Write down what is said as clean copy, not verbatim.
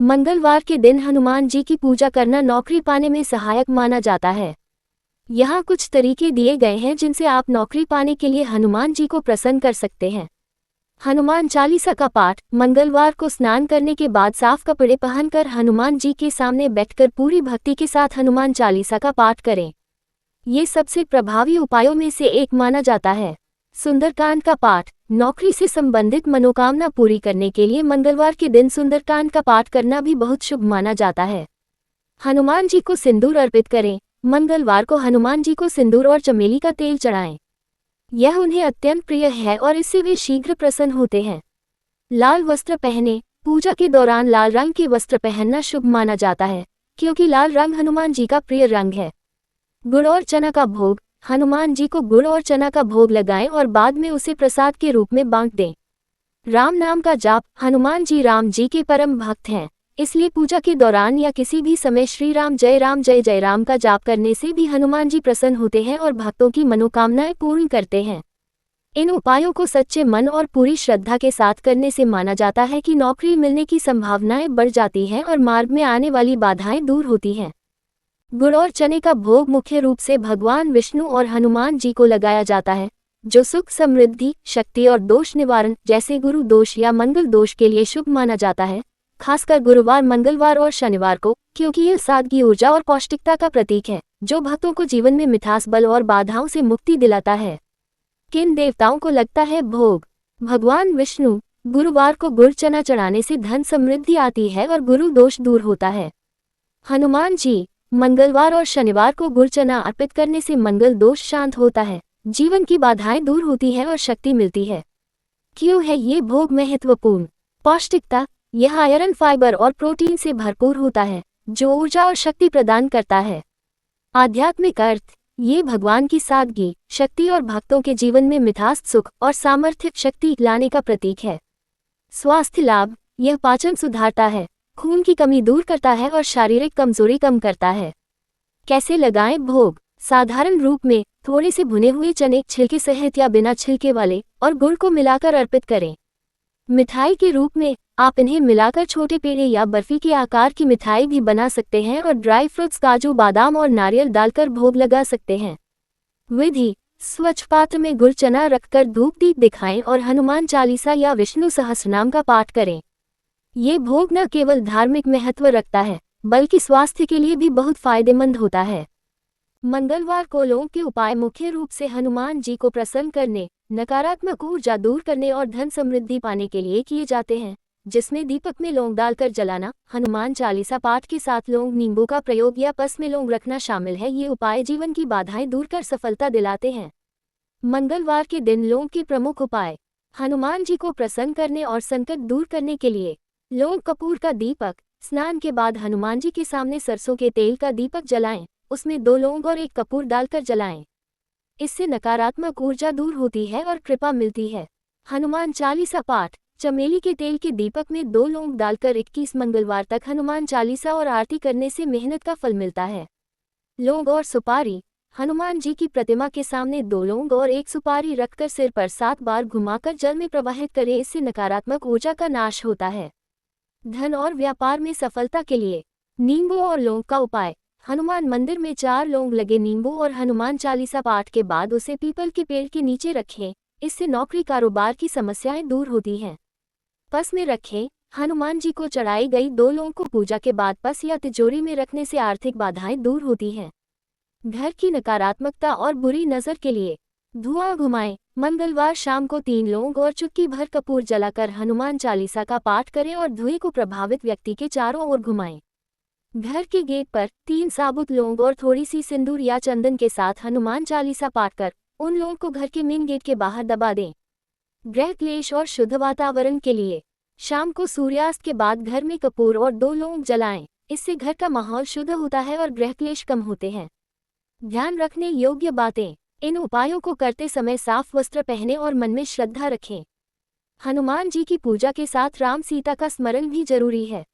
मंगलवार के दिन हनुमान जी की पूजा करना नौकरी पाने में सहायक माना जाता है। यहाँ कुछ तरीके दिए गए हैं जिनसे आप नौकरी पाने के लिए हनुमान जी को प्रसन्न कर सकते हैं। हनुमान चालीसा का पाठ। मंगलवार को स्नान करने के बाद साफ कपड़े पहनकर हनुमान जी के सामने बैठकर पूरी भक्ति के साथ हनुमान चालीसा का पाठ करें। ये सबसे प्रभावी उपायों में से एक माना जाता है। सुंदरकांड का पाठ। नौकरी से संबंधित मनोकामना पूरी करने के लिए मंगलवार के दिन सुंदरकांड का पाठ करना भी बहुत शुभ माना जाता है। हनुमान जी को सिंदूर अर्पित करें। मंगलवार को हनुमान जी को सिंदूर और चमेली का तेल चढ़ाएं। यह उन्हें अत्यंत प्रिय है और इससे वे शीघ्र प्रसन्न होते हैं। लाल वस्त्र पहने। पूजा के दौरान लाल रंग के वस्त्र पहनना शुभ माना जाता है, क्योंकि लाल रंग हनुमान जी का प्रिय रंग है। गुड़ और चना का भोग। हनुमान जी को गुड़ और चना का भोग लगाएं और बाद में उसे प्रसाद के रूप में बांट दें। राम नाम का जाप। हनुमान जी राम जी के परम भक्त हैं, इसलिए पूजा के दौरान या किसी भी समय श्री राम जय राम का जाप करने से भी हनुमान जी प्रसन्न होते हैं और भक्तों की मनोकामनाएं पूर्ण करते हैं। इन उपायों को सच्चे मन और पूरी श्रद्धा के साथ करने से माना जाता है कि नौकरी मिलने की संभावनाएं बढ़ जाती हैं और मार्ग में आने वाली बाधाएं दूर होती हैं। गुड़ और चने का भोग मुख्य रूप से भगवान विष्णु और हनुमान जी को लगाया जाता है, जो सुख, समृद्धि, शक्ति और दोष निवारण जैसे गुरु दोष या मंगल दोष के लिए शुभ माना जाता है, खासकर गुरुवार, मंगलवार और शनिवार को, क्योंकि यह सादगी, ऊर्जा और पौष्टिकता का प्रतीक है, जो भक्तों को जीवन में मिठास, बल और बाधाओं से मुक्ति दिलाता है। किन देवताओं को लगता है भोग? भगवान विष्णु। गुरुवार को गुड़ चना चढ़ाने से धन समृद्धि आती है और गुरु दोष दूर होता है। हनुमान जी। मंगलवार और शनिवार को गुड़ चना अर्पित करने से मंगल दोष शांत होता है, जीवन की बाधाएं दूर होती है और शक्ति मिलती है। क्यों है ये भोग महत्वपूर्ण? पौष्टिकता। यह आयरन, फाइबर और प्रोटीन से भरपूर होता है, जो ऊर्जा और शक्ति प्रदान करता है। आध्यात्मिक अर्थ। ये भगवान की सादगी, शक्ति और भक्तों के जीवन में मिठास, सुख और सामर्थ्य शक्ति लाने का प्रतीक है। स्वास्थ्य लाभ। यह पाचन सुधारता है, खून की कमी दूर करता है और शारीरिक कमजोरी कम करता है। कैसे लगाएं भोग? साधारण रूप में थोड़े से भुने हुए चने छिलके सहित या बिना छिलके वाले और गुड़ को मिलाकर अर्पित करें। मिठाई के रूप में आप इन्हें मिलाकर छोटे पेड़े या बर्फी के आकार की मिठाई भी बना सकते हैं और ड्राई फ्रूट्स, काजू, बादाम और नारियल डालकर भोग लगा सकते हैं। विधि। स्वच्छ पात्र में गुड़ चना रखकर धूप दीप दिखाएं और हनुमान चालीसा या विष्णु सहस्रनाम का पाठ करें। ये भोग न केवल धार्मिक महत्व रखता है, बल्कि स्वास्थ्य के लिए भी बहुत फायदेमंद होता है। मंगलवार को लौंग के उपाय मुख्य रूप से हनुमान जी को प्रसन्न करने, नकारात्मक ऊर्जा दूर करने और धन समृद्धि पाने के लिए किए जाते हैं, जिसमें दीपक में लौंग डालकर जलाना, हनुमान चालीसा पाठ के साथ लौंग, नींबू का प्रयोग या पस में लौंग रखना शामिल है। ये उपाय जीवन की बाधाएं दूर कर सफलता दिलाते हैं। मंगलवार के दिन लौंग के प्रमुख उपाय। हनुमान जी को प्रसन्न करने और संकट दूर करने के लिए लौंग कपूर का दीपक। स्नान के बाद हनुमान जी के सामने सरसों के तेल का दीपक जलाएं, उसमें 2 लौंग और 1 कपूर डालकर जलाएं। इससे नकारात्मक ऊर्जा दूर होती है और कृपा मिलती है। हनुमान चालीसा पाठ। चमेली के तेल के दीपक में 2 लौंग डालकर 21 मंगलवार तक हनुमान चालीसा और आरती करने से मेहनत का फल मिलता है। लौंग और सुपारी। हनुमान जी की प्रतिमा के सामने 2 लौंग और 1 सुपारी रखकर सिर पर 7 बार घुमाकर जल में प्रवाहित करें, इससे नकारात्मक ऊर्जा का नाश होता है। धन और व्यापार में सफलता के लिए नींबू और लौंग का उपाय। हनुमान मंदिर में 4 लौंग लगे नींबू और हनुमान चालीसा पाठ के बाद उसे पीपल के पेड़ के नीचे रखें, इससे नौकरी, कारोबार की समस्याएं दूर होती हैं। पस में रखें। हनुमान जी को चढ़ाई गई 2 लौंग को पूजा के बाद पस या तिजोरी में रखने से आर्थिक बाधाएं दूर होती हैं। घर की नकारात्मकता और बुरी नजर के लिए धुआं घुमाएं। मंगलवार शाम को 3 लौंग और चुटकी भर कपूर जलाकर हनुमान चालीसा का पाठ करें और धुएं को प्रभावित व्यक्ति के चारों ओर घुमाएं। घर के गेट पर 3 साबुत लौंग और थोड़ी सी सिंदूर या चंदन के साथ हनुमान चालीसा पाठ कर उन लौंग को घर के मेन गेट के बाहर दबा दें। ग्रह क्लेश और शुद्ध वातावरण के लिए शाम को सूर्यास्त के बाद घर में कपूर और 2 लौंग जलाएं, इससे घर का माहौल शुद्ध होता है और ग्रह क्लेश कम होते हैं। ध्यान रखने योग्य बातें। इन उपायों को करते समय साफ वस्त्र पहने और मन में श्रद्धा रखें। हनुमान जी की पूजा के साथ राम सीता का स्मरण भी जरूरी है।